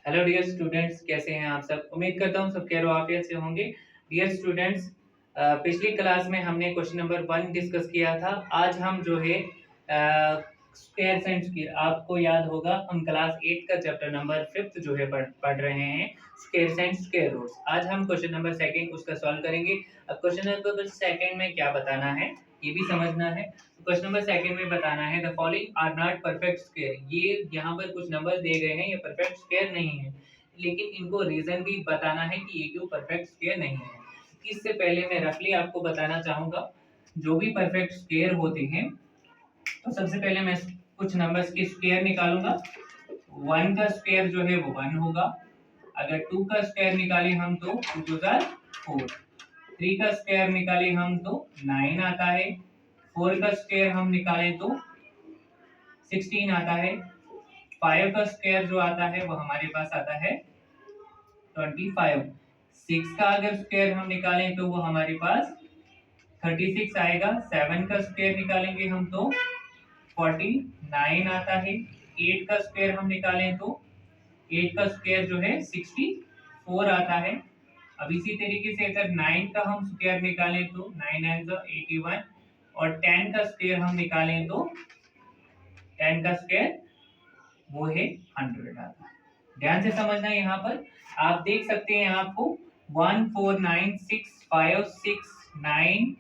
Hello dear students, कैसे हैं आप सब। उम्मीद करता हूँ सब खैर आफियत से होंगे। डियर स्टूडेंट्स, पिछली क्लास में हमने क्वेश्चन नंबर 1 डिस्कस किया था। आज हम जो है स्क्वायर सेंट्स की, आपको याद होगा हम क्लास 8 का चैप्टर नंबर 5 जो है पढ़ रहे हैं, स्क्वायर सेंट्स स्क्वायर रूट्स। आज हम क्वेश्चन नंबर 2 उसका सॉल्व करेंगे। अब क्वेश्चन नंबर 2 में क्या बताना है ये भी समझना है। क्वेश्चन नंबर 2 में बताना है the following are not perfect square. ये यहाँ पर कुछ नंबर दे गए हैं, ये परफेक्ट स्क्वायर नहीं है, लेकिन इनको रीजन भी बताना है कि ये क्यों परफेक्ट स्क्वायर नहीं है। इससे पहले मैं रफली आपको बताना चाहूंगा, जो भी परफेक्ट स्क्वायर होते हैं तो सबसे पहले मैं कुछ नंबर्स के स्क्वायर निकालूंगा। 1 का स्क्वायर जो है वो 1 होगा। अगर 2 का स्क्वायर निकाले हम तो 2 टू 4, 3 का स्क्वायर निकाले हम तो 9 आता है। 4 का स्क्वायर हम निकाले तो 16 आता है। 5 का स्क्वायर जो आता है वो हमारे पास आता है 25। 6 का अगर स्क्वायर हम निकालें तो वो हमारे पास 36 आएगा। 7 का स्क्वायर निकालेंगे हम तो 49 आता है। 8 का स्क्वायर हम निकालें तो 8 का स्क्वायर जो है 64 आता है। अब इसी तरीके से अगर 9 का हम स्क्वायर निकालें तो 9 9 81, और 10 का स्क्वायर हम निकालें तो 10 का स्क्वायर वो है 100 आता है। ध्यान से समझना है। यहाँ पर आप देख सकते हैं, आपको 1 4 9 6 5 6 9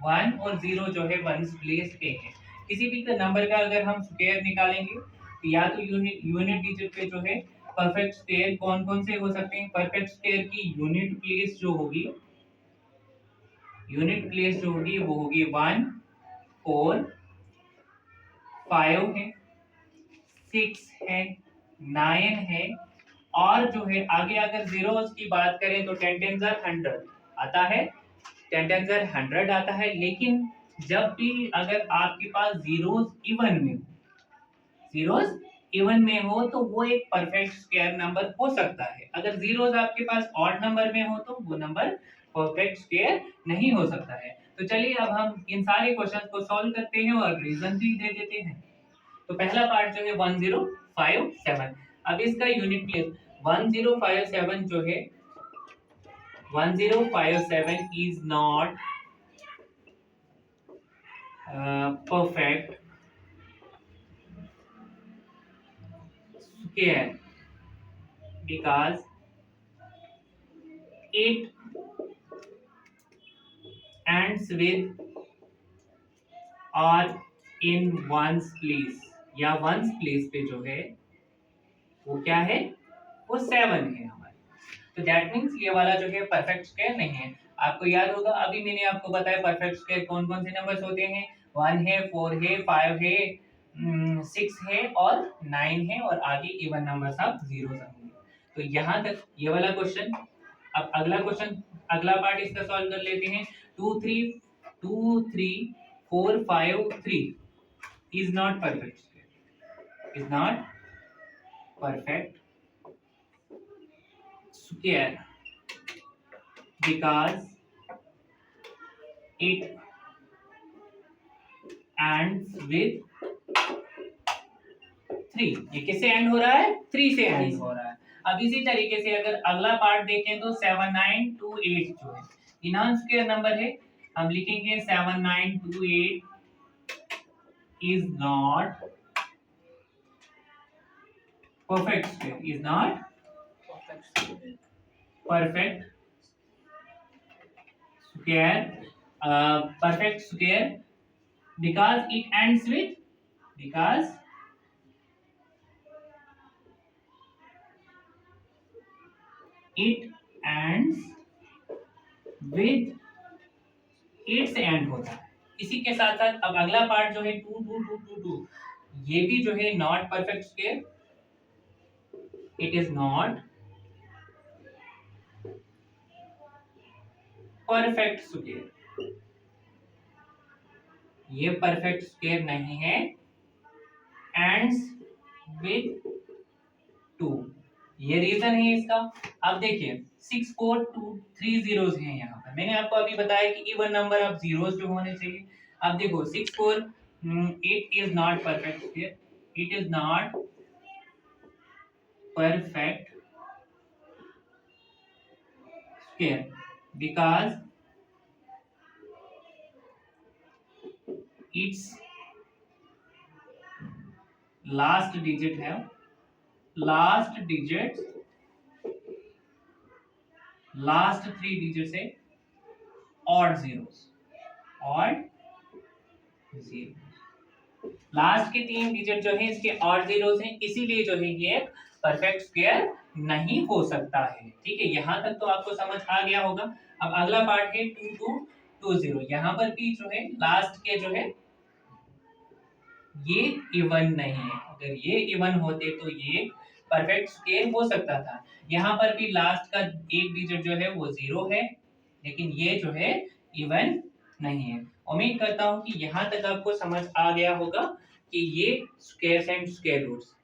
1 और 0 जो है वन प्लेस पे है। किसी भी नंबर का अगर हम स्क्वायर निकालेंगे तो या तो यूनिट डिजिट पे जो है परफेक्ट स्क्वायर कौन कौन से हो सकते हैं। परफेक्ट स्क्वायर की यूनिट प्लेस जो होगी, वो होगी 1 4 5 है, 6 है, 9 है, और जो है आगे अगर जीरोस की बात करें तो 10 10 100 आता है। 10 10 100 आता है। लेकिन जब भी अगर आपके पास जीरोस इवन में हो तो वो एक परफेक्ट स्क्वायर नंबर हो सकता है। अगर जीरोस आपके पास ऑड नंबर में हो तो वो नंबर परफेक्ट स्क्वायर नहीं हो सकता है। तो चलिए अब हम इन सारे क्वेश्चंस को सॉल्व करते हैं और रीजन भी दे देते हैं। तो पहला पार्ट जो है 1057। अब इसका यूनिट प्लेस 1057 जो है 1057 is not perfect square because it ends with or in one's place, या one's place पे जो है वो क्या है, वो 7 है हमारे। तो दैट मीन्स ये वाला जो है परफेक्ट स्क्वायर नहीं है। आपको याद होगा अभी मैंने आपको बताया परफेक्ट स्क्वायर कौन कौन से नंबर्स होते हैं। 1 है, 4 है, 5 है, 6 है और 9 है, और आगे इवन नंबर्स आप जीरो होंगे। तो यहाँ तक ये वाला क्वेश्चन। अब अगला क्वेश्चन, अगला पार्ट इसका सॉल्व कर लेते हैं। 2 3 2 3 4 5 3 is not perfect square, is not perfect square because it ends with 3। ये किससे एंड हो रहा है, 3 से एंड हो रहा है। अब इसी तरीके से अगर अगला पार्ट देखें तो 7928 जो है ये नॉन स्क्वायर नंबर है। हम लिखेंगे 7928 is not perfect square, is not perfect square, perfect square because it ends with, because it ends with its end होता है। इसी के साथ साथ अब अगला पार्ट जो है 2 2 2 2 2 ये भी जो है not perfect square, it is not perfect square, ये परफेक्ट स्क्वायर नहीं है। एंड्स विद 2, ये रीजन है इसका। अब देखिए 6 4 2 3 जीरोस हैं यहाँ पर। मैंने आपको अभी बताया कि इवन नंबर अब जीरोस जो होने चाहिए। अब देखो 6 4 it is not perfect square, it is not perfect square because it's last digit है लास्ट थ्री डिजिट से ऑड जीरोस लास्ट के 3 डिजिट जो है इसके ऑड जीरोस हैं, इसीलिए जो है ये एक परफेक्ट स्क्वायर नहीं हो सकता है। ठीक है, यहां तक तो आपको समझ आ गया होगा। अब अगला पार्ट है 2220। यहाँ पर भी जो है लास्ट के जो है ये इवन नहीं है। अगर ये इवन होते तो ये परफेक्ट स्क्वायर हो सकता था। यहाँ पर भी लास्ट का एक डिजिट जो है वो 0 है, लेकिन ये जो है इवन नहीं है। उम्मीद करता हूँ कि यहाँ तक आपको समझ आ गया होगा कि ये स्क्वायर्स एंड स्क्वायर रूट्स